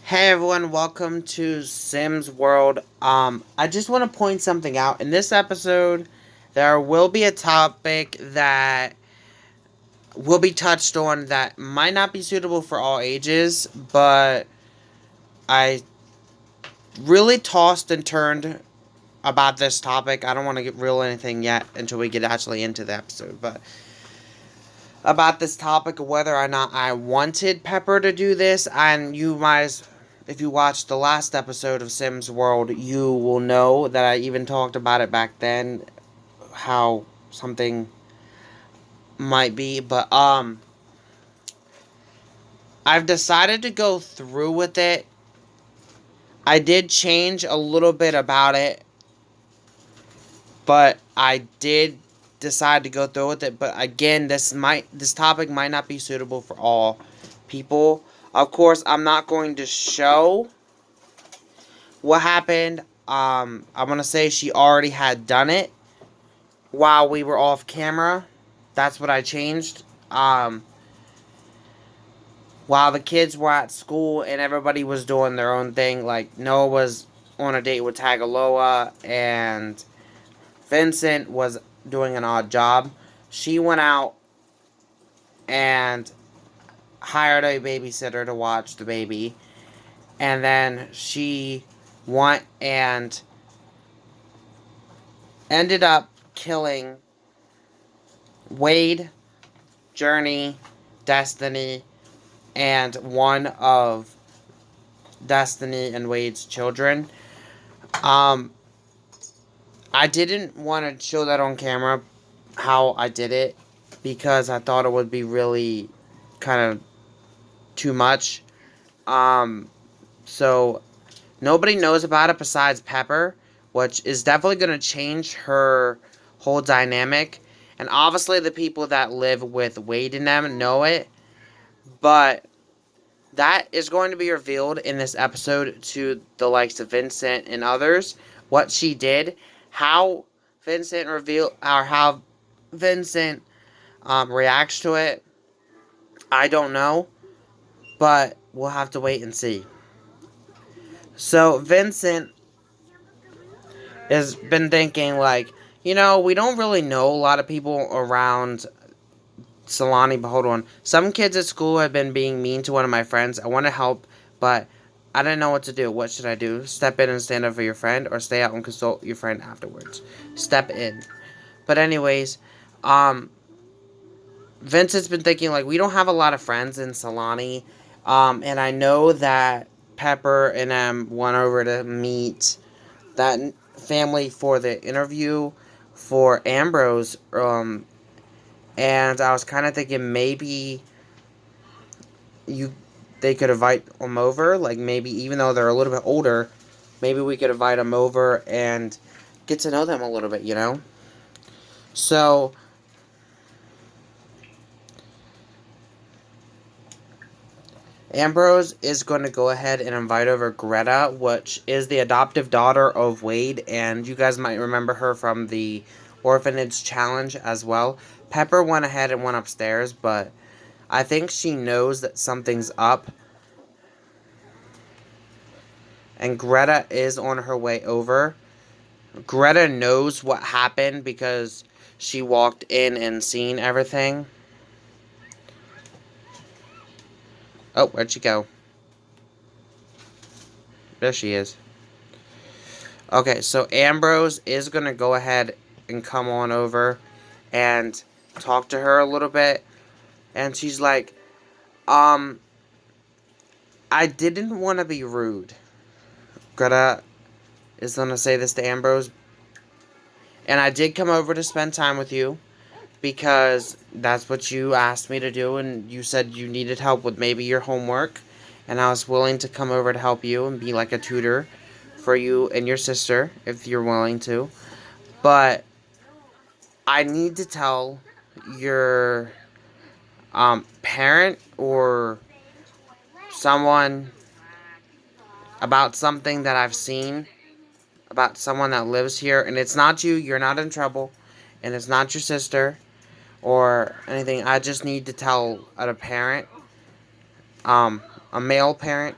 Hey everyone, welcome to Sims World. I just want to point something out. In this episode, there will be a topic that will be touched on that might not be suitable for all ages, but I really tossed and turned about this topic. I don't want to get real anything yet until we get actually into the episode, but about this topic of whether or not I wanted Pepper to do this, and you might, if you watched the last episode of Sims World, you will know that I even talked about it back then, how something might be, but I've decided to go through with it. I did change a little bit about it, but I did decide to go through with it. But again, this topic might not be suitable for all people. Of course, I'm not going to show what happened. I'm gonna say she already had done it while we were off camera. That's what I changed. While the kids were at school and everybody was doing their own thing, like Noah was on a date with Tagaloa and Vincent was doing an odd job. She went out and hired a babysitter to watch the baby. And then she went and ended up killing Wade, Journey, Destiny, and one of Destiny and Wade's children. Um, I didn't want to show that on camera, how I did it, because I thought it would be really kind of too much. So nobody knows about it besides Pepper, which is definitely going to change her whole dynamic. And obviously the people that live with Wade and them know it, but that is going to be revealed in this episode to the likes of Vincent and others. What she did, how how Vincent reacts to it, I don't know, but we'll have to wait and see. So Vincent has been thinking like, we don't really know a lot of people around Solani, but hold on. Some kids at school have been being mean to one of my friends. I want to help, but I didn't know what to do. What should I do? Step in and stand up for your friend, or stay out and consult your friend afterwards? Step in. But anyways, um, Vincent's been thinking like, we don't have a lot of friends in Solani, and I know that Pepper and went over to meet that family for the interview for Ambrose, and I was kind of thinking maybe you they could invite them over, like maybe even though they're a little bit older, maybe we could invite them over and get to know them a little bit. So Ambrose is going to go ahead and invite over Greta, which is the adoptive daughter of Wade, and you guys might remember her from the orphanage challenge as well. Pepper went ahead and went upstairs, but I think she knows that something's up, and Greta is on her way over. Greta knows what happened because she walked in and seen everything. Oh, where'd she go? There she is. Okay, so Ambrose is going to go ahead and come on over and talk to her a little bit. And she's like, I didn't want to be rude. Greta is going to say this to Ambrose. And I did come over to spend time with you because that's what you asked me to do. And you said you needed help with maybe your homework. And I was willing to come over to help you and be like a tutor for you and your sister if you're willing to. But I need to tell your parent or someone about something that I've seen about someone that lives here, and it's not you. You're not in trouble, and it's not your sister or anything. I just need to tell a parent, a male parent,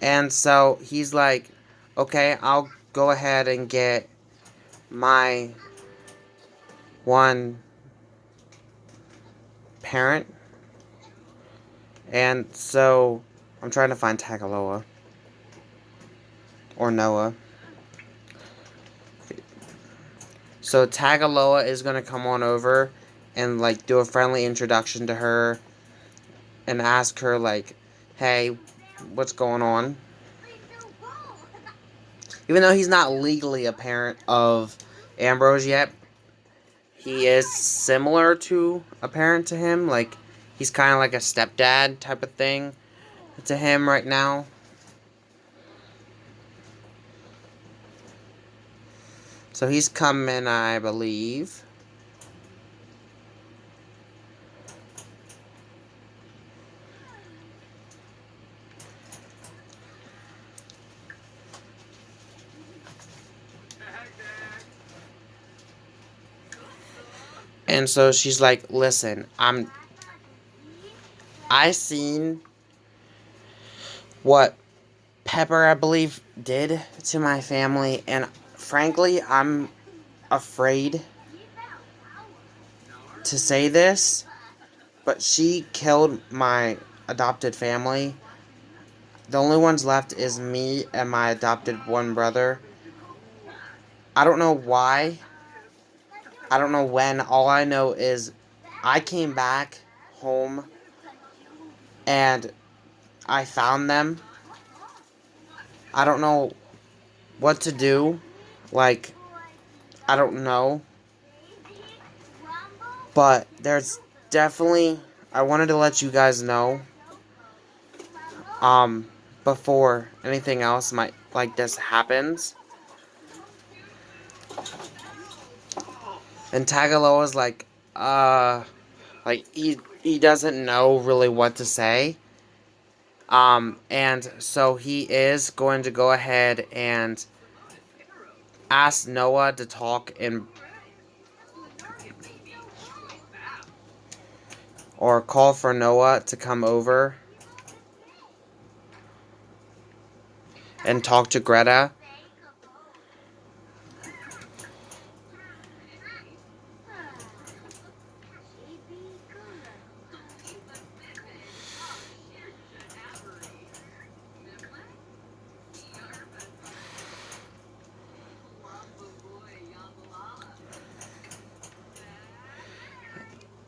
And so he's like, okay, I'll go ahead and get my one parent. And so I'm trying to find Tagaloa or Noah. So Tagaloa is gonna come on over and like do a friendly introduction to her and ask her like, hey, what's going on? Even though he's not legally a parent of Ambrose yet, he is similar to a parent to him. Like, he's kind of like a stepdad type of thing to him right now. So he's coming, I believe. And so she's like, listen, I seen what Pepper, I believe, did to my family, and frankly, I'm afraid to say this, but she killed my adopted family. The only ones left is me and my adopted one brother. I don't know why. I don't know when. All I know is I came back home and I found them. I don't know what to do. Like, I don't know. But there's definitely, I wanted to let you guys know before anything else might like this happens. And Tagaloa's like he doesn't know really what to say. And so he is going to go ahead and ask Noah to talk and or call for Noah to come over and talk to Greta.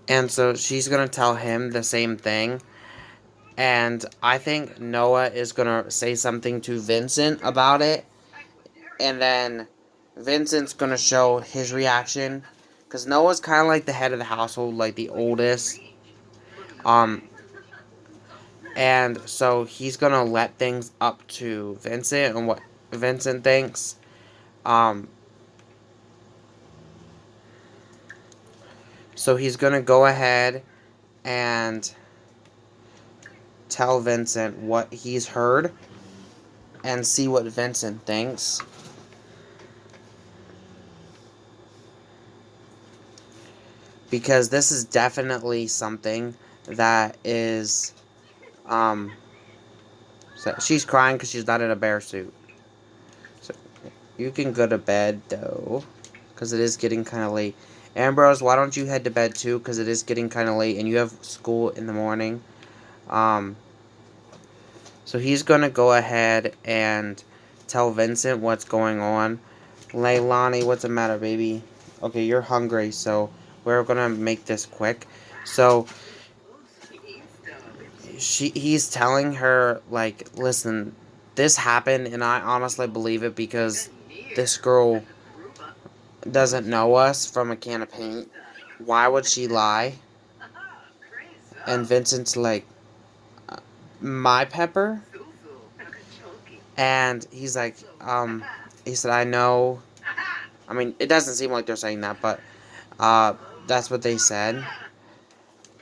And so she's going to tell him the same thing. And I think Noah is going to say something to Vincent about it. And then Vincent's going to show his reaction. Because Noah's kind of like the head of the household, like the oldest. And so he's going to let things up to Vincent and what Vincent thinks. So he's going to go ahead and tell Vincent what he's heard and see what Vincent thinks. Because this is definitely something that is, so she's crying because she's not in a bear suit. So you can go to bed, though, because it is getting kind of late. Ambrose, why don't you head to bed, too, because it is getting kind of late, and you have school in the morning. So he's going to go ahead and tell Vincent what's going on. Leilani, what's the matter, baby? Okay, you're hungry, so we're going to make this quick. So he's telling her, like, listen, this happened, and I honestly believe it because this girl doesn't know us from a can of paint. Why would she lie? And Vincent's like, my Pepper? And he's like, he said, I know. I mean, it doesn't seem like they're saying that, but that's what they said.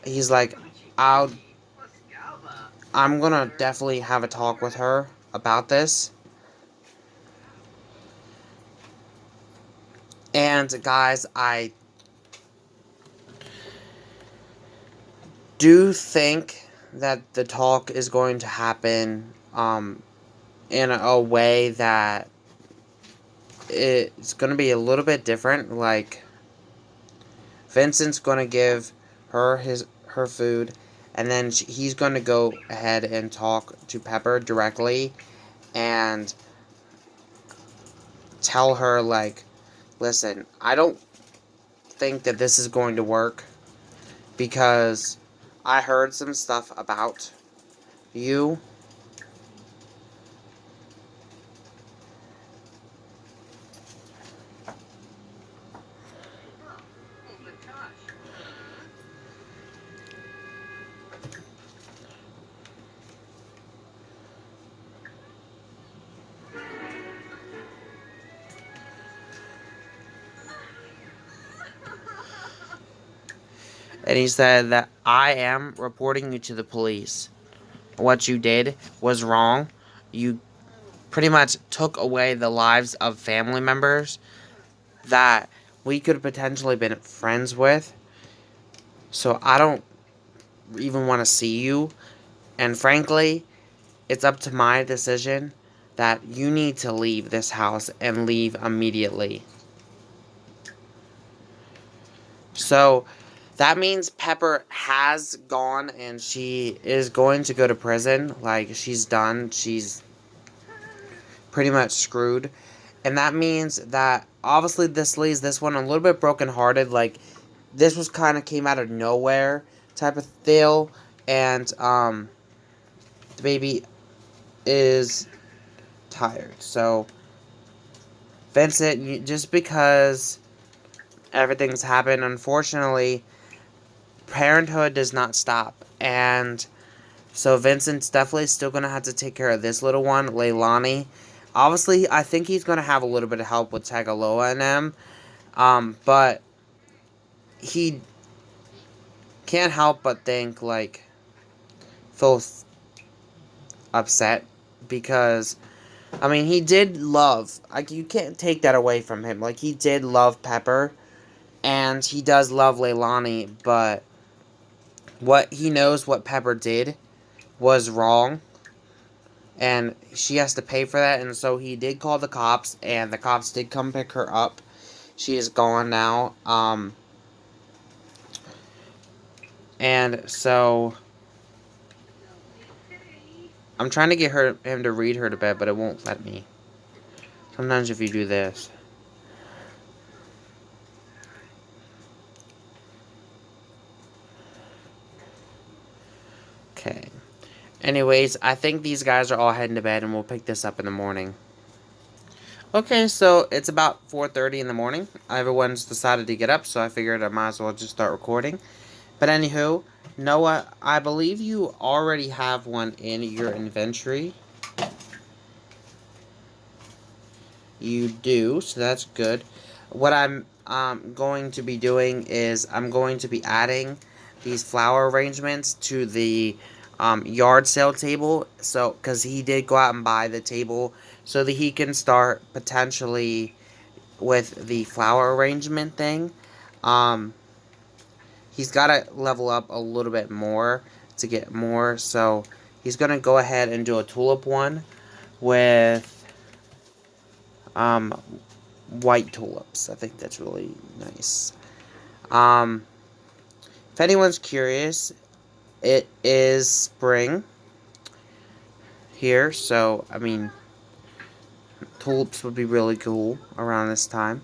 He's like, I'm gonna definitely have a talk with her about this. And guys, I do think that the talk is going to happen in a way that it's going to be a little bit different. Like, Vincent's going to give her food, and then he's going to go ahead and talk to Pepper directly and tell her, like, listen, I don't think that this is going to work because I heard some stuff about you. And he said that I am reporting you to the police. What you did was wrong. You pretty much took away the lives of family members that we could have potentially been friends with. So I don't even want to see you. And frankly, it's up to my decision that you need to leave this house and leave immediately. So that means Pepper has gone and she is going to go to prison. Like, she's done. She's pretty much screwed. And that means that obviously this leaves this one a little bit brokenhearted. Like, this was kind of came out of nowhere type of deal. And the baby is tired. So Vincent, just because everything's happened, unfortunately, parenthood does not stop. And so Vincent's definitely still going to have to take care of this little one, Leilani. Obviously, I think he's going to have a little bit of help with Tagaloa and them. But he can't help but think, like, feel upset because, I mean, he did love, like, you can't take that away from him. Like, he did love Pepper, and he does love Leilani, but what he knows what Pepper did was wrong, and she has to pay for that, and so he did call the cops, and the cops did come pick her up. She is gone now, and so I'm trying to get him to read her to bed, but it won't let me. Sometimes if you do this. Okay. Anyways, I think these guys are all heading to bed, and we'll pick this up in the morning. Okay, so it's about 4:30 in the morning. Everyone's decided to get up, so I figured I might as well just start recording. But anywho, Noah, I believe you already have one in your inventory. You do, so that's good. What I'm going to be doing is I'm going to be adding these flower arrangements to the yard sale table. So, because he did go out and buy the table so that he can start potentially with the flower arrangement thing. He's got to level up a little bit more to get more. So he's going to go ahead and do a tulip one with white tulips. I think that's really nice. If anyone's curious, it is spring here, so I mean, tulips would be really cool around this time.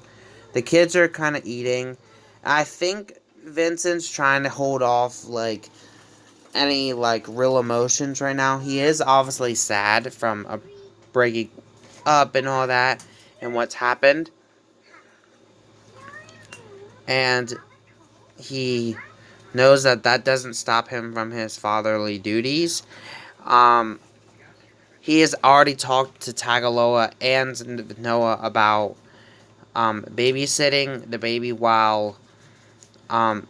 The kids are kind of eating. I think Vincent's trying to hold off like any like real emotions right now. He is obviously sad from breaking up and all that and what's happened. And he knows that that doesn't stop him from his fatherly duties. He has already talked to Tagaloa and Noah about babysitting the baby while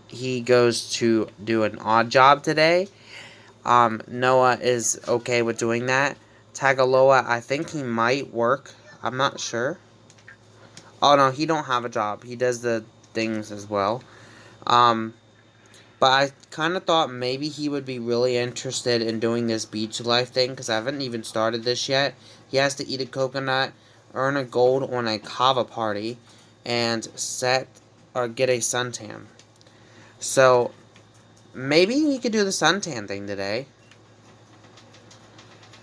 he goes to do an odd job today. Noah is okay with doing that. Tagaloa, I think he might work. I'm not sure. Oh no, he don't have a job. He does the things as well. But But I kind of thought maybe he would be really interested in doing this beach life thing, because I haven't even started this yet. He has to eat a coconut, earn a gold on a kava party, and set or get a suntan. So maybe we could do the suntan thing today.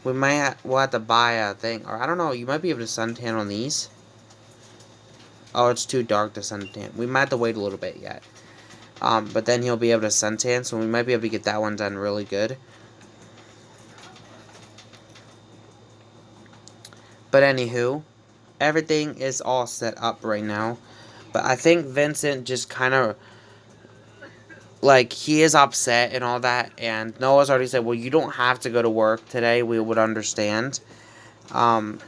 We'll have to buy a thing, or I don't know. You might be able to suntan on these. Oh, it's too dark to suntan. We might have to wait a little bit yet. But then he'll be able to suntan, so we might be able to get that one done really good. But anywho, everything is all set up right now. But I think Vincent just kind of, like, he is upset and all that. And Noah's already said, well, you don't have to go to work today. We would understand. But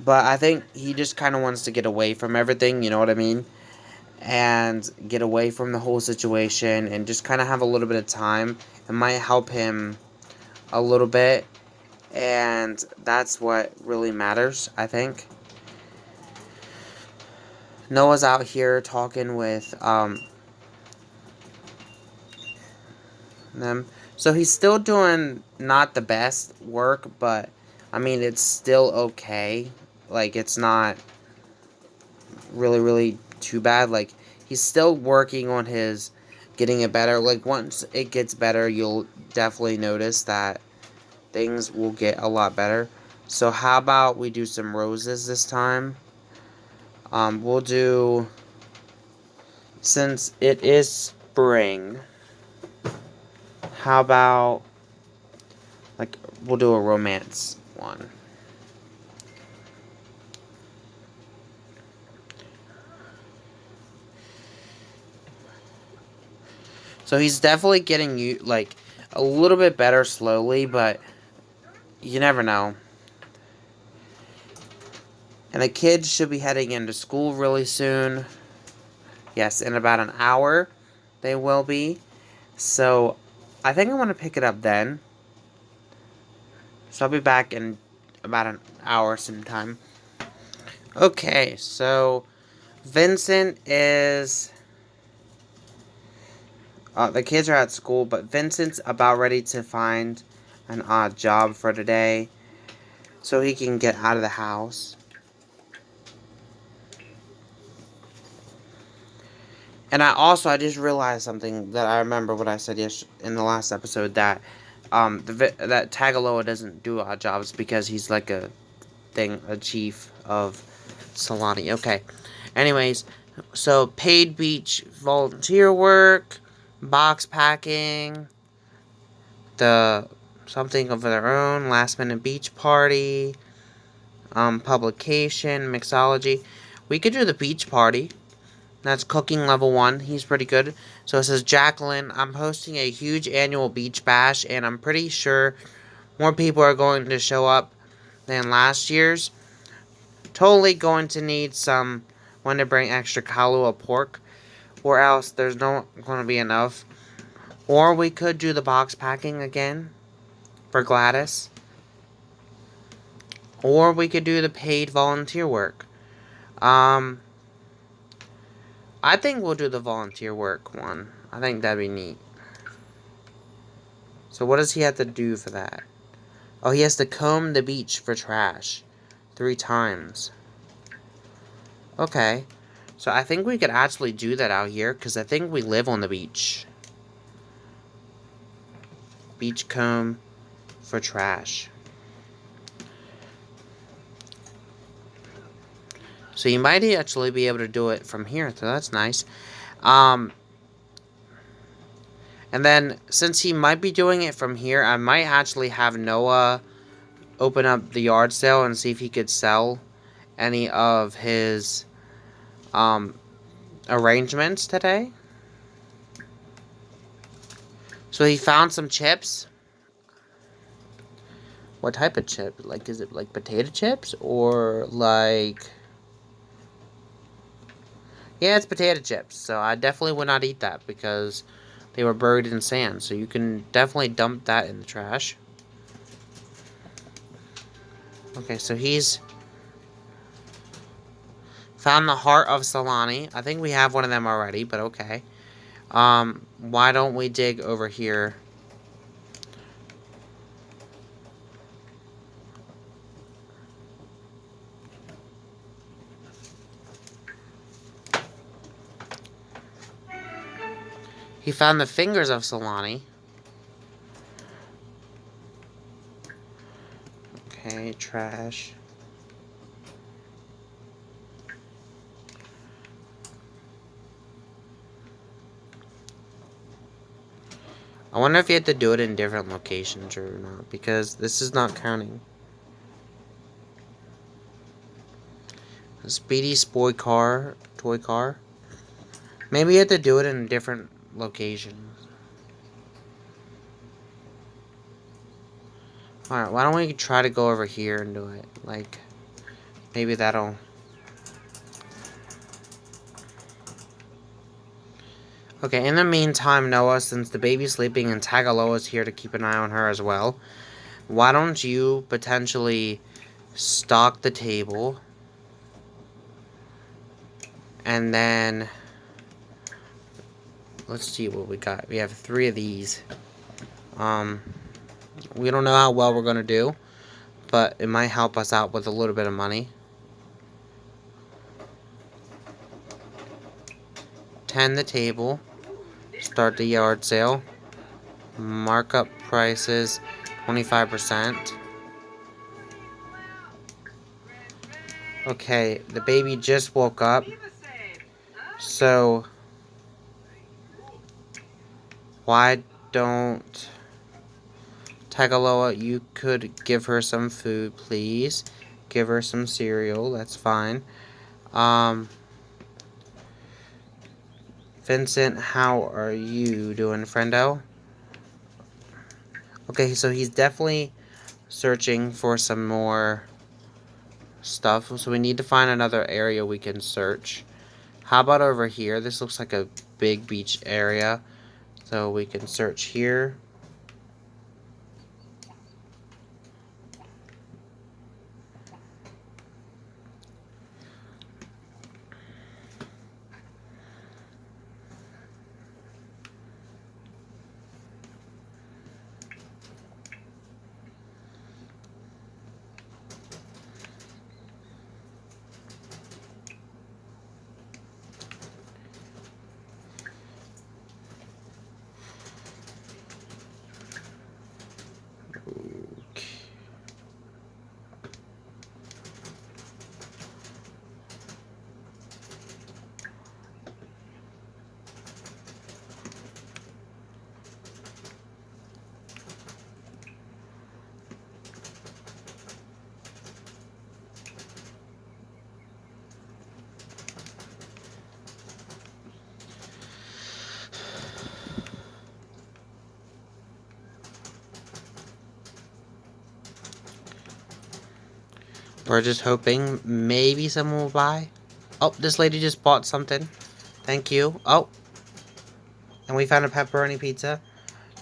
I think he just kind of wants to get away from everything, you know what I mean? And get away from the whole situation and just kind of have a little bit of time. It might help him a little bit. And that's what really matters, I think. Noah's out here talking with them. So he's still doing not the best work, but I mean, it's still okay. Like, it's not really too bad. Like, he's still working on his getting it better. Like, once it gets better, you'll definitely notice that things will get a lot better. So how about we do some roses this time? We'll do, since it is spring, how about, like, we'll do a romance one. So he's definitely getting you, like, a little bit better slowly, but you never know. And the kids should be heading into school really soon. Yes, in about an hour they will be. So I think I want to pick it up then. So I'll be back in about an hour sometime. Okay, so Vincent is... the kids are at school, but Vincent's about ready to find an odd job for today so he can get out of the house. And I just realized something that I remember what I said in the last episode, that that Tagaloa doesn't do odd jobs because he's like a chief of Solani. Okay. Anyways, so paid beach volunteer work, box packing, the something of their own, last minute beach party, publication, mixology. We could do the beach party. That's cooking level 1. He's pretty good. So it says, Jacqueline, I'm hosting a huge annual beach bash, and I'm pretty sure more people are going to show up than last year's. Totally going to need someone to bring extra kalua pork, or else there's not going to be enough. Or we could do the box packing again for Gladys. Or we could do the paid volunteer work. I think we'll do the volunteer work one. I think that'd be neat. So what does he have to do for that? Oh, he has to comb the beach for trash 3 times. Okay. So I think we could actually do that out here, because I think we live on the beach. Beach comb for trash. So you might actually be able to do it from here, so that's nice. And then, since he might be doing it from here, I might actually have Noah open up the yard sale and see if he could sell any of his arrangements today. So he found some chips. What type of chip? Like, is it like potato chips or like... Yeah, it's potato chips, so I definitely would not eat that because they were buried in sand. So you can definitely dump that in the trash. Okay, so he's found the heart of Solani. I think we have one of them already, but okay. Why don't we dig over here? He found the fingers of Solani. Okay, trash. I wonder if you have to do it in different locations or not, because this is not counting. A speedy toy car. Maybe you have to do it in different locations. Alright, why don't we try to go over here and do it? Like, maybe that'll... Okay, in the meantime, Noah, since the baby's sleeping and Tagaloa's here to keep an eye on her as well, why don't you potentially stock the table? And then... Let's see what we got. We have 3 of these. We don't know how well we're going to do, but it might help us out with a little bit of money. 10 the table. Start the yard sale. Markup prices 25%. Okay, the baby just woke up. So why don't Tagaloa, you could give her some food, please. Give her some cereal, that's fine. Vincent, how are you doing, friendo? Okay, so he's definitely searching for some more stuff. So we need to find another area we can search. How about over here? This looks like a big beach area. So we can search here. We're just hoping maybe someone will buy. Oh, this lady just bought something. Thank you. Oh. And we found a pepperoni pizza.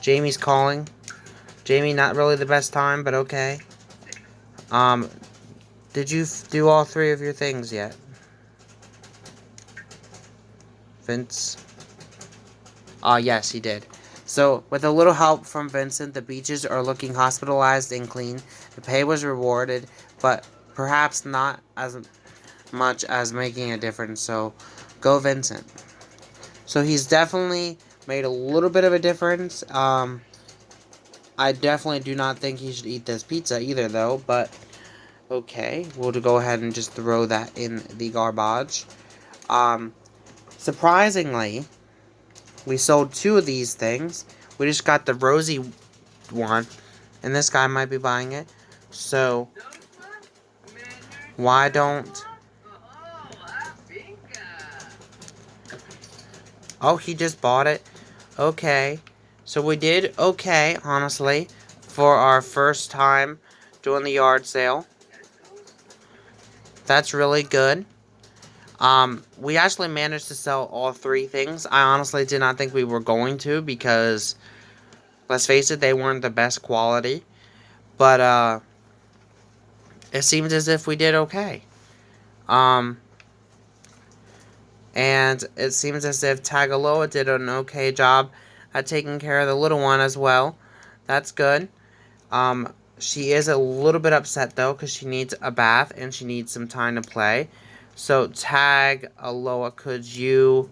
Jamie's calling. Jamie, not really the best time, but okay. Did you do all 3 of your things yet? Vince? Yes, he did. So, with a little help from Vincent, the beaches are looking hospitalized and clean. The pay was rewarded, but perhaps not as much as making a difference. So, go Vincent. So, he's definitely made a little bit of a difference. I definitely do not think he should eat this pizza either, though, but okay. We'll go ahead and just throw that in the garbage. Surprisingly, we sold 2 of these things. We just got the rosy one, and this guy might be buying it. So, why don't... Oh, he just bought it. Okay. So we did okay, honestly, for our first time doing the yard sale. That's really good. We actually managed to sell all 3 things. I honestly did not think we were going to, because, let's face it, they weren't the best quality. But, it seems as if we did okay. And it seems as if Tagaloa did an okay job at taking care of the little one as well. That's good. She is a little bit upset though because she needs a bath and she needs some time to play. So Tagaloa, could you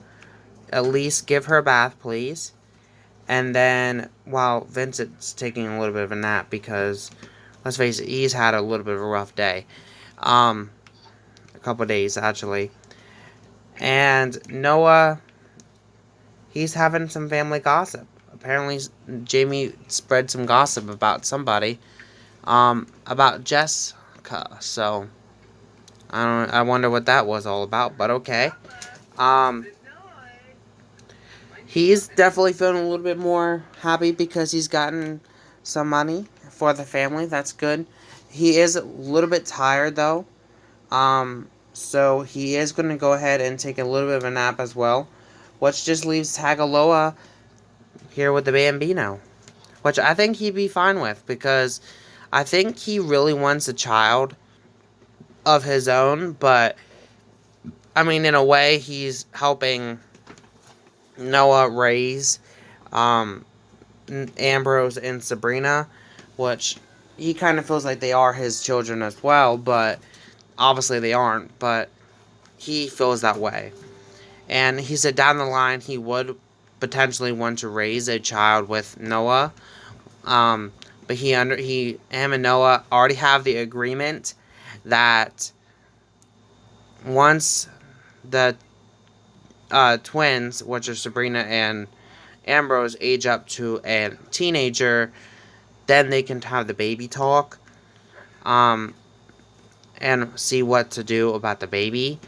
at least give her a bath, please? And then while Vincent's taking a little bit of a nap because, let's face it, he's had a little bit of a rough day. A couple days actually. And Noah, he's having some family gossip. Apparently, Jamie spread some gossip about somebody, about Jessica. So I wonder what that was all about. But okay. Um, he's definitely feeling a little bit more happy because he's gotten some money for the family. That's good. He is a little bit tired though. So he is going to go ahead and take a little bit of a nap as well, which just leaves Tagaloa here with the Bambino, which I think he'd be fine with because I think he really wants a child of his own, but I mean, in a way, he's helping Noah raise um, Ambrose and Sabrina, which he kind of feels like they are his children as well, but obviously they aren't, but he feels that way. And he said down the line he would potentially want to raise a child with Noah. But him and Noah already have the agreement that once the twins, which are Sabrina and Ambrose, age up to a teenager, then they can have the baby talk, and see what to do about the baby.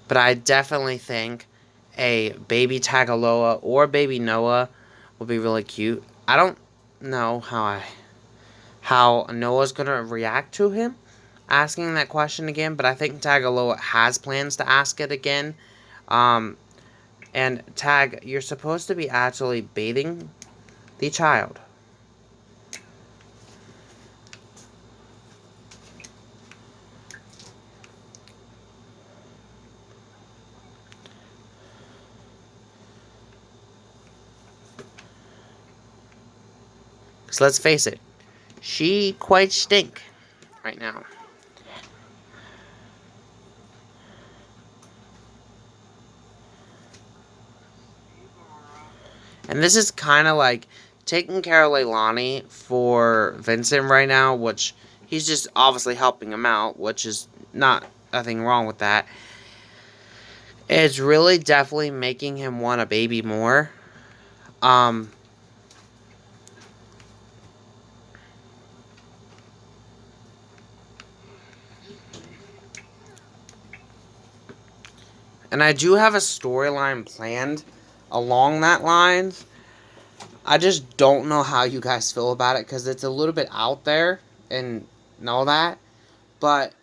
But I definitely think a baby Tagaloa or baby Noah would be really cute. I don't know how Noah's gonna react to him asking that question again, but I think Tagaloa has plans to ask it again. Um, and Tag, you're supposed to be actually bathing the child. So let's face it, she quite stink right now. And this is kind of like taking care of Leilani for Vincent right now, which he's just obviously helping him out, which is not nothing wrong with that. It's really definitely making him want a baby more. Um, and I do have a storyline planned along that lines. I just don't know how you guys feel about it because it's a little bit out there and all that. But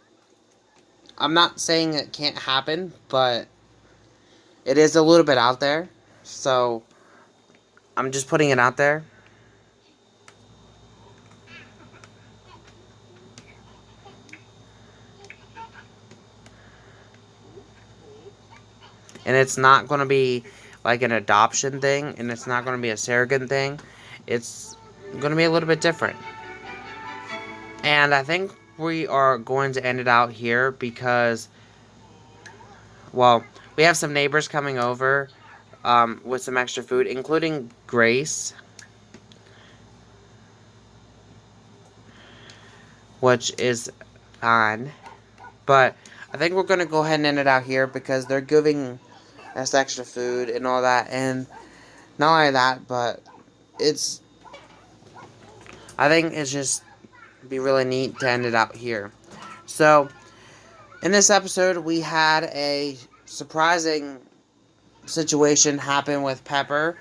I'm not saying it can't happen, but it is a little bit out there. So I'm just putting it out there. And it's not going to be like an adoption thing, and it's not going to be a surrogate thing. It's going to be a little bit different. And I think we are going to end it out here because, well, we have some neighbors coming over with some extra food, including Grace, which is fine. But I think we're going to go ahead and end it out here because they're giving us extra food and all that. And not only that, but it's, I think it's just be really neat to end it out here. So, in this episode, we had a surprising situation happen with Pepper.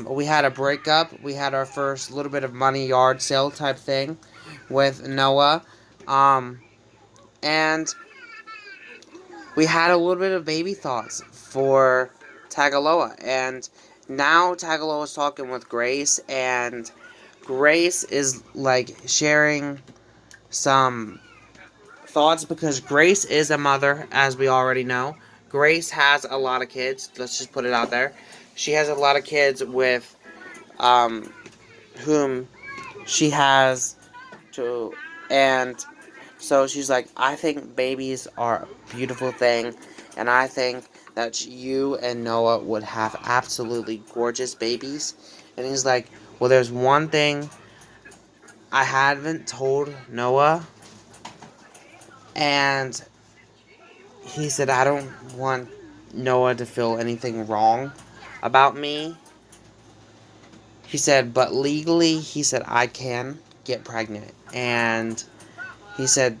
We had a breakup. We had our first little bit of money yard sale type thing with Noah. And we had a little bit of baby thoughts for Tagaloa. And now Tagaloa is talking with Grace, and Grace is like sharing some thoughts because Grace is a mother, as we already know. Grace has a lot of kids. Let's just put it out there. She has a lot of kids with um, whom she has to, and so she's like, I think babies are a beautiful thing, and I think that you and Noah would have absolutely gorgeous babies. And he's like, well, there's one thing I haven't told Noah, and he said, I don't want Noah to feel anything wrong about me. He said, but legally, he said, I can get pregnant. And he said,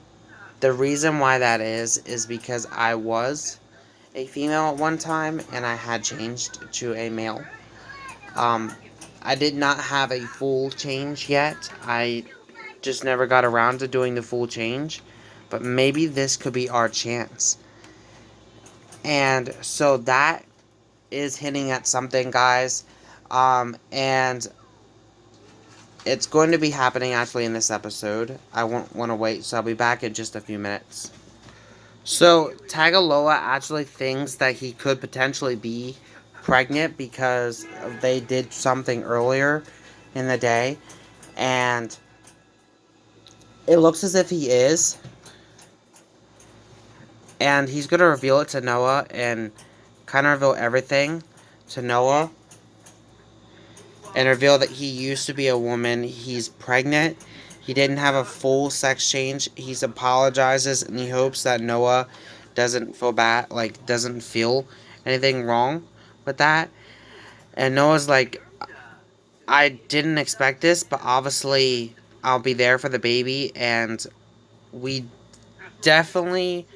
the reason why that is because I was a female at one time and I had changed to a male. Um, I did not have a full change yet. I just never got around to doing the full change. But maybe this could be our chance. And so that is hinting at something, guys. And it's going to be happening actually in this episode. I won't want to wait, so I'll be back in just a few minutes. So Tagaloa actually thinks that he could potentially be pregnant because they did something earlier in the day, and it looks as if he is. And he's going to reveal it to Noah and kind of reveal everything to Noah and reveal that he used to be a woman. He's pregnant. He didn't have a full sex change. He apologizes and he hopes that Noah doesn't feel bad, like doesn't feel anything wrong with that. And Noah's like, I didn't expect this, but obviously I'll be there for the baby, and we definitely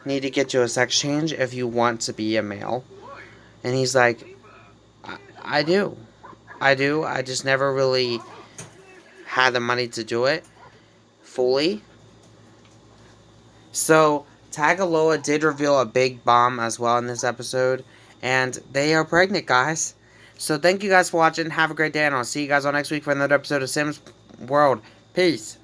need to get you a sex change if you want to be a male. And he's like, I do. I do. I just never really had the money to do it fully. So Tagaloa did reveal a big bomb as well in this episode, and they are pregnant, guys. So thank you guys for watching. Have a great day, and I'll see you guys all next week for another episode of Sims World. Peace.